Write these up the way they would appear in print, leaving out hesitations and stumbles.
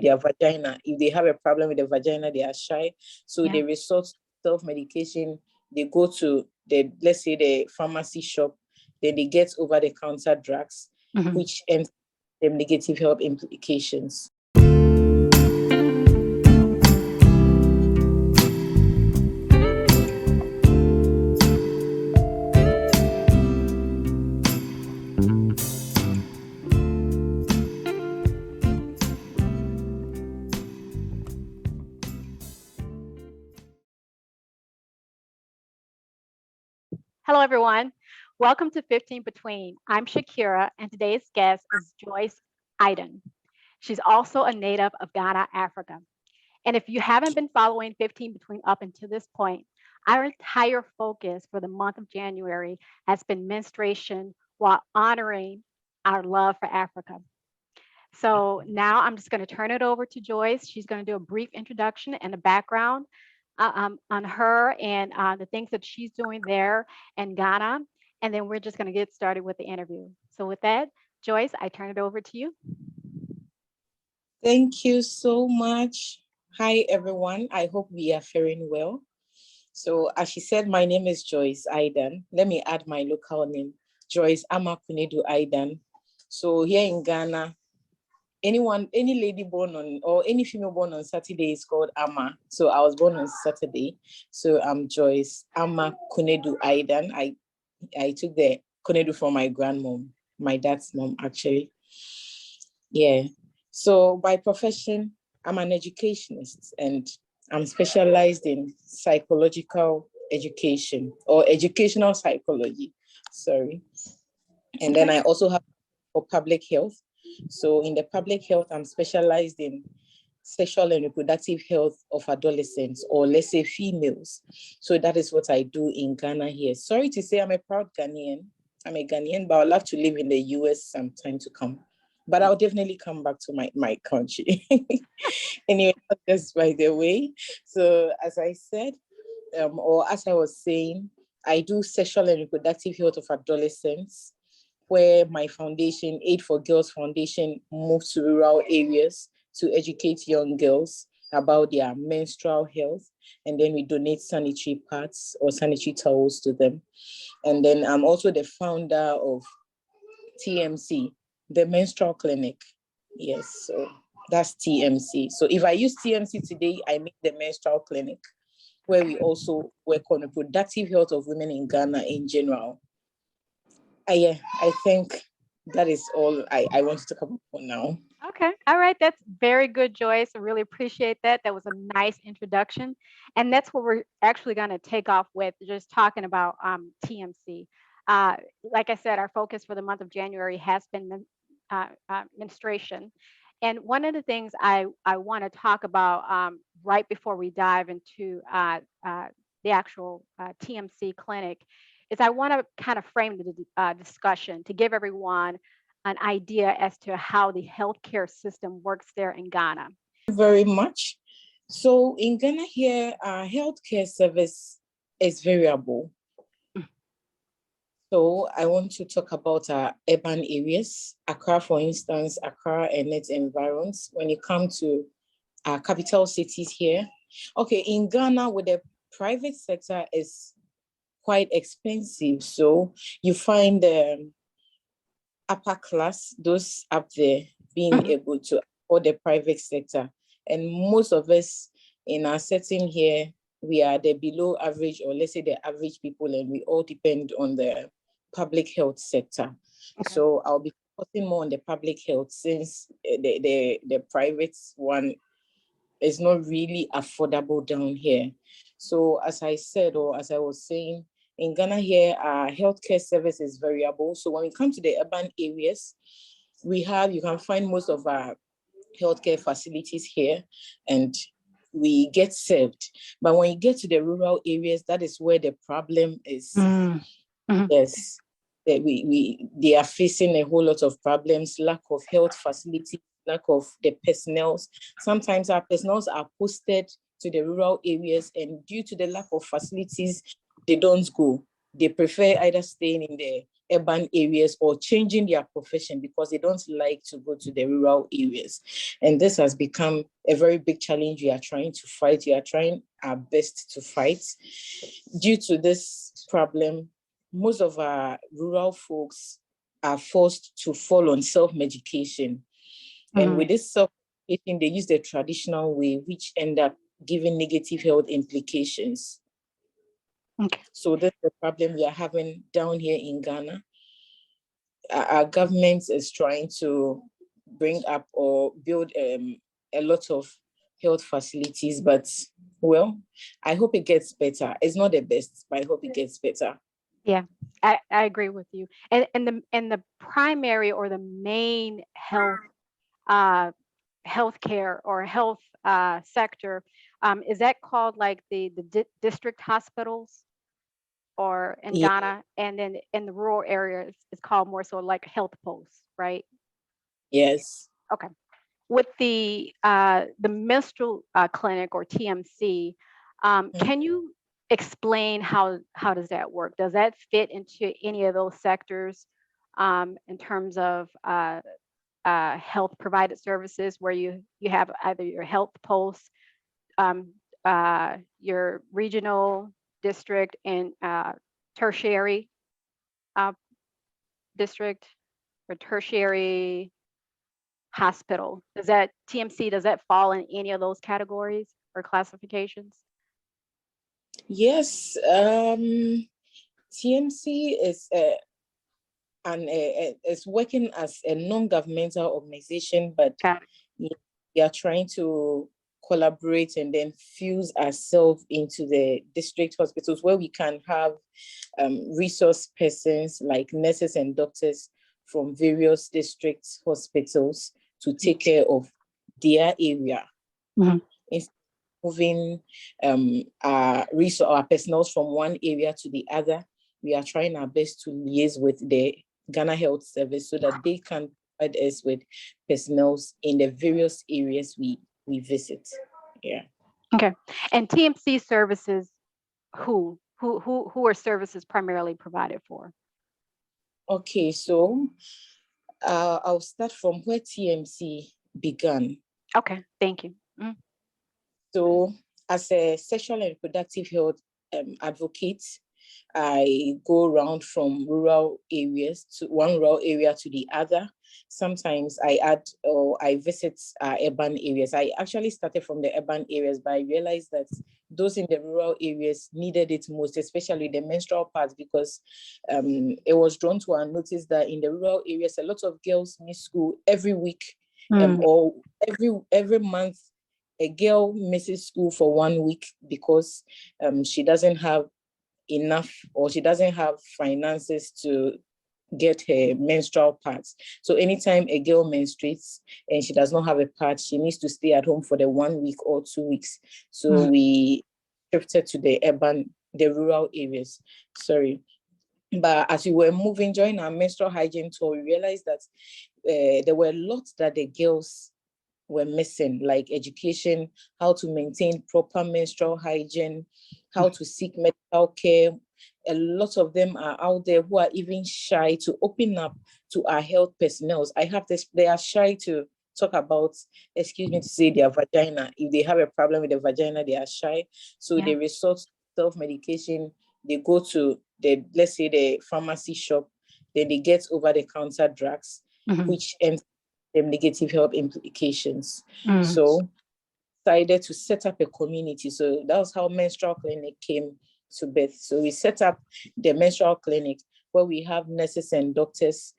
their vagina. If they have a problem with the vagina, they are shy. So they resort to self-medication. They go to let's say the pharmacy shop, then they get over-the-counter drugs, which ends them negative health implications. Hello, everyone. Welcome to 15 Between. I'm Shakira, and today's guest is Joyce Idun. She's also a native of Ghana, Africa. And if you haven't been following 15 Between up until this point, our entire focus for the month of January has been menstruation while honoring our love for Africa. So now I'm just going to turn it over to Joyce. She's going to do a brief introduction and a background on her and the things that she's doing there in Ghana. And then we're just going to get started with the interview. So with that, Joyce, I turn it over to you. Thank you so much. Hi, everyone. I hope we are faring well. So as she said, my name is Joyce Idun. Let me add my local name, Joyce Konadu Idun. So here in Ghana, any lady born on, or any female born on Saturday is called Ama. So I was born on Saturday. So I'm Joyce Konadu Idun. I took the Konadu from my grandmom, my dad's mom, actually. Yeah. So by profession, I'm an educationist and I'm specialized in psychological education or educational psychology. Sorry. And then I also have for public health. So in the public health, I'm specialized in sexual and reproductive health of adolescents, or let's say females. So that is what I do in Ghana here. Sorry to say I'm a proud Ghanaian. I'm a Ghanaian, but I'd love to live in the US sometime to come. But I'll definitely come back to my country. Anyway, just by the way. So as I said, or as I was saying, I do sexual and reproductive health of adolescents, where my foundation, Aid for Girls Foundation, moves to rural areas to educate young girls about their menstrual health. And then we donate sanitary pads or sanitary towels to them. And then I'm also the founder of TMC, the Menstrual Clinic. Yes, so that's TMC. So if I use TMC today, I make the Menstrual Clinic, where we also work on the reproductive health of women in Ghana in general. I think that is all I want to talk about for now. Okay. All right. That's very good, Joyce. I really appreciate that. That was a nice introduction. And that's what we're actually going to take off with, just talking about TMC. Like I said, our focus for the month of January has been menstruation. And one of the things I want to talk about right before we dive into the actual TMC clinic is I want to kind of frame the discussion to give everyone an idea as to how the healthcare system works there in Ghana. Very much. So in Ghana here, our healthcare service is variable. So I want to talk about our urban areas, Accra, for instance, Accra and its environs. When it comes to our capital cities here, okay, in Ghana, with the private sector is quite expensive. So you find the upper class, those up there, being able to afford the private sector. And most of us in our setting here, we are the below average, or let's say the average people, and we all depend on the public health sector. Okay. So I'll be focusing more on the public health, since the private one is not really affordable down here. So as I said, or as I was saying, in Ghana here, our healthcare service is variable. So when we come to the urban areas, you can find most of our healthcare facilities here, and we get served. But when you get to the rural areas, that is where the problem is. Yes, that they are facing a whole lot of problems, lack of health facilities, lack of the personnel. Sometimes our personnel are posted to the rural areas, and due to the lack of facilities, they don't go. They prefer either staying in the urban areas or changing their profession because they don't like to go to the rural areas. And this has become a very big challenge we are trying to fight. We are trying our best to fight. Due to this problem, most of our rural folks are forced to fall on self-medication. And with this self-medication, they use the traditional way, which end up giving negative health implications. Okay. So that's the problem we are having down here in Ghana. Our government is trying to bring up or build a lot of health facilities, but well, I hope it gets better. It's not the best, but I hope it gets better. Yeah, I agree with you. And the primary or the main healthcare or health sector, is that called like the district hospitals or in Yeah. Ghana? And then in the rural areas, it's called more so like health posts, right? Yes. Okay. With the menstrual clinic or TMC, can you explain how does that work? Does that fit into any of those sectors in terms of health provided services where you have either your health posts, your regional district, and tertiary uh, district or tertiary hospital? Does that TMC, does that fall in any of those categories or classifications? Yes. TMC is working as a non-governmental organization, but Okay. we are trying to collaborate and then fuse ourselves into the district hospitals where we can have resource persons like nurses and doctors from various district hospitals to take care of their area. Instead of moving our personnel from one area to the other, we are trying our best to liaise with the Ghana Health Service so that they can provide us with personnel in the various areas we visit. Yeah. Okay. And TMC services, who are services primarily provided for? Okay, so I'll start from where TMC began. Okay, thank you. So as a sexual and reproductive health advocate, I go around from rural areas to one rural area to the other. Sometimes I add or I visit urban areas. I actually started from the urban areas, but I realized that those in the rural areas needed it most, especially the menstrual parts, because it was drawn to our notice that in the rural areas, a lot of girls miss school every week or every month. A girl misses school for 1 week because she doesn't have enough or she doesn't have finances to get her menstrual pads. So anytime a girl menstruates and she does not have a pad, she needs to stay at home for the 1 week or 2 weeks. So we shifted to the rural areas. Sorry. But as we were moving during our menstrual hygiene tour, we realized that there were lots that the girls were missing, like education, how to maintain proper menstrual hygiene, how to seek medical care. A lot of them are out there who are even shy to open up to our health personnel. I have this, they are shy to talk about, excuse me to say, their vagina. If they have a problem with the vagina, they are shy. So they resort to self-medication. They go to let's say the pharmacy shop, then they get over-the-counter drugs, which ends them negative health implications. So decided to set up a community. So that was how Menstrual Clinic came to birth. So we set up the Menstrual Clinic where we have nurses and doctors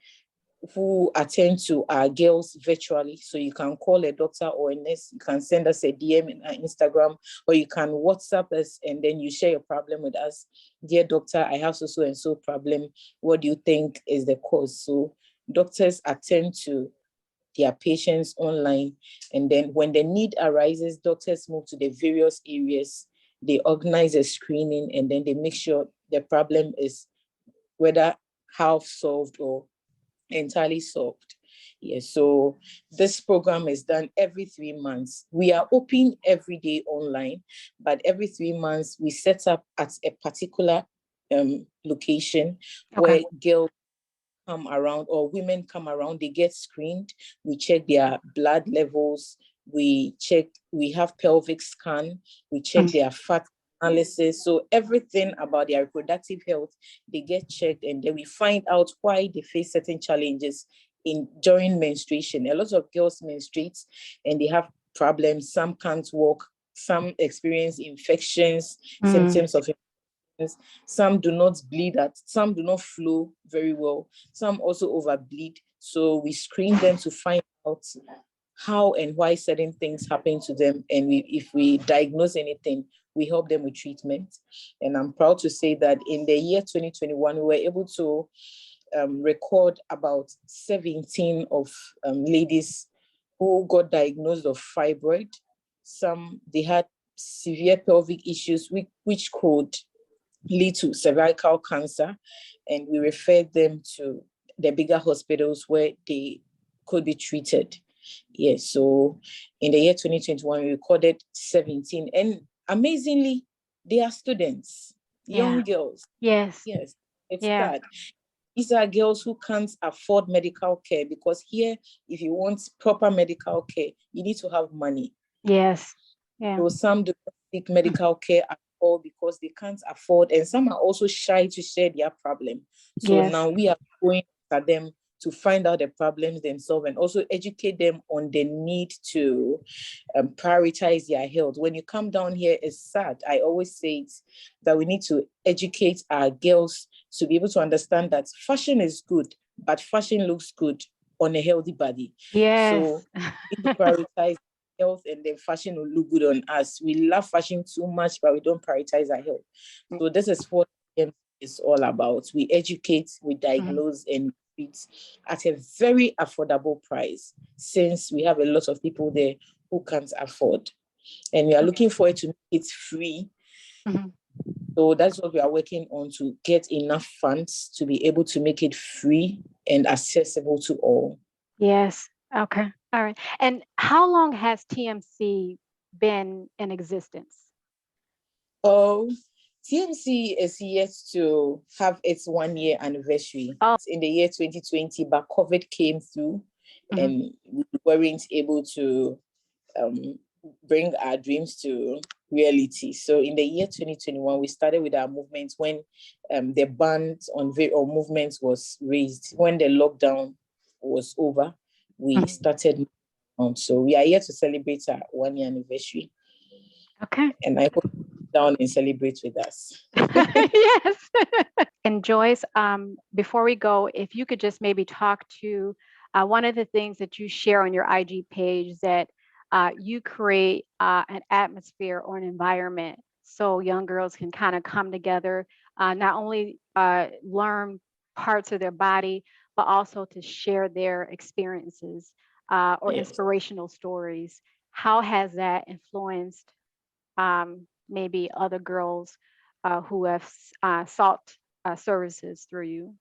who attend to our girls virtually. So you can call a doctor or a nurse, you can send us a DM in our Instagram, or you can WhatsApp us and then you share your problem with us. Dear doctor, I have so and so problem. What do you think is the cause? So doctors attend to their patients online. And then when the need arises, doctors move to the various areas. They organize a screening and then they make sure the problem is whether half solved or entirely solved. Yes, so this program is done every 3 months. We are open every day online, but every 3 months we set up at a particular location where girls come around or women come around, they get screened. We check their blood levels. We have pelvic scan. We check their fat analysis. So everything about their reproductive health, they get checked, and then we find out why they face certain challenges during menstruation. A lot of girls menstruate and they have problems. Some can't walk. Some experience infections, symptoms of infections. Some do not bleed some do not flow very well. Some also overbleed. So we screen them to find out how and why certain things happen to them. And if we diagnose anything, we help them with treatment. And I'm proud to say that in the year 2021, we were able to record about 17 of ladies who got diagnosed of fibroid. Some, they had severe pelvic issues, which could lead to cervical cancer. And we referred them to the bigger hospitals where they could be treated. Yes, so in the year 2021, we recorded 17. And amazingly, they are students, young girls. Yes. It's sad. These are girls who can't afford medical care, because here, if you want proper medical care, you need to have money. Yes. Yeah. So some do not seek medical care at all because they can't afford, and some are also shy to share their problem. So now we are going at them to find out the problems themselves and also educate them on the need to prioritize their health. When you come down here, it's sad. I always say it, that we need to educate our girls to be able to understand that fashion is good, but fashion looks good on a healthy body. Yes. So we need to prioritize health, and then fashion will look good on us. We love fashion too much, but we don't prioritize our health. So this is what it's all about. We educate, we diagnose, and treat at a very affordable price, since we have a lot of people there who can't afford. And we are looking forward to make it free. So that's what we are working on, to get enough funds to be able to make it free and accessible to all. Yes. Okay. All right. And how long has TMC been in existence? Oh, TMC is yet to have its 1 year anniversary. In the year 2020, but COVID came through and we weren't able to bring our dreams to reality. So in the year 2021, we started with our movement when the ban on movements was raised. When the lockdown was over, we started. So we are here to celebrate our 1 year anniversary. Okay. And I hope you down and celebrate with us. Yes. And Joyce, before we go, if you could just maybe talk to one of the things that you share on your IG page, that you create an atmosphere or an environment so young girls can kind of come together, not only learn parts of their body, but also to share their experiences or inspirational stories. How has that influenced maybe other girls who have sought services through you?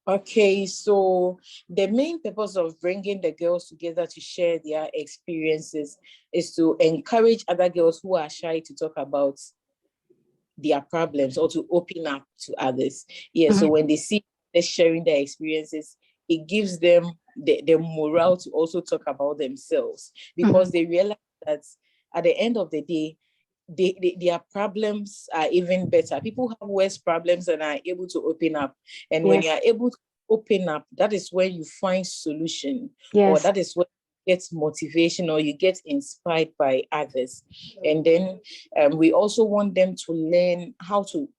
Okay, so the main purpose of bringing the girls together to share their experiences is to encourage other girls who are shy to talk about their problems or to open up to others. So when they see them sharing their experiences, it gives them the morale to also talk about themselves, because they realize that at the end of the day, their problems are even better. People have worse problems and are able to open up. And when you are able to open up, that is when you find solution, or that is when you get motivation, or you get inspired by others. And then we also want them to learn how to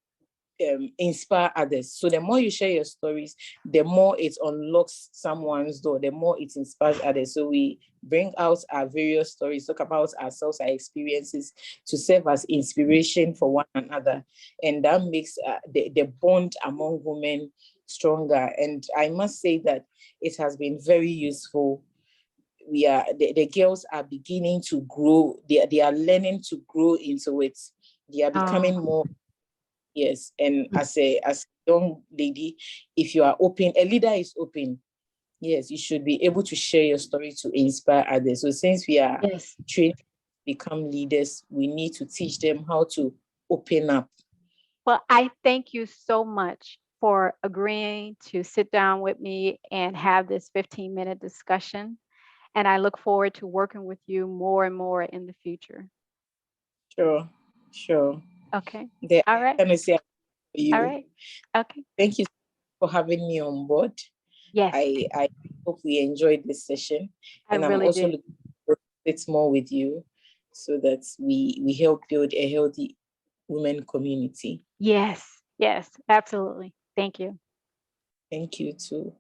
inspire others. So the more you share your stories, the more it unlocks someone's door, the more it inspires others. So we bring out our various stories, talk about ourselves, our experiences, to serve as inspiration for one another. And that makes the bond among women stronger. And I must say that it has been very useful. The girls are beginning to grow. They are learning to grow into it. They are becoming more. Yes, and as a young lady, if you are open, a leader is open. Yes, you should be able to share your story to inspire others. So since we are trained to become leaders, we need to teach them how to open up. Well, I thank you so much for agreeing to sit down with me and have this 15-minute discussion. And I look forward to working with you more and more in the future. Sure. Okay. The All right. Tennessee for you. All right. Okay. Thank you for having me on board. Yes. I hope we enjoyed this session. And I'm really also did. looking forward to it more with you so that we help build a healthy women community. Yes, absolutely. Thank you. Thank you too.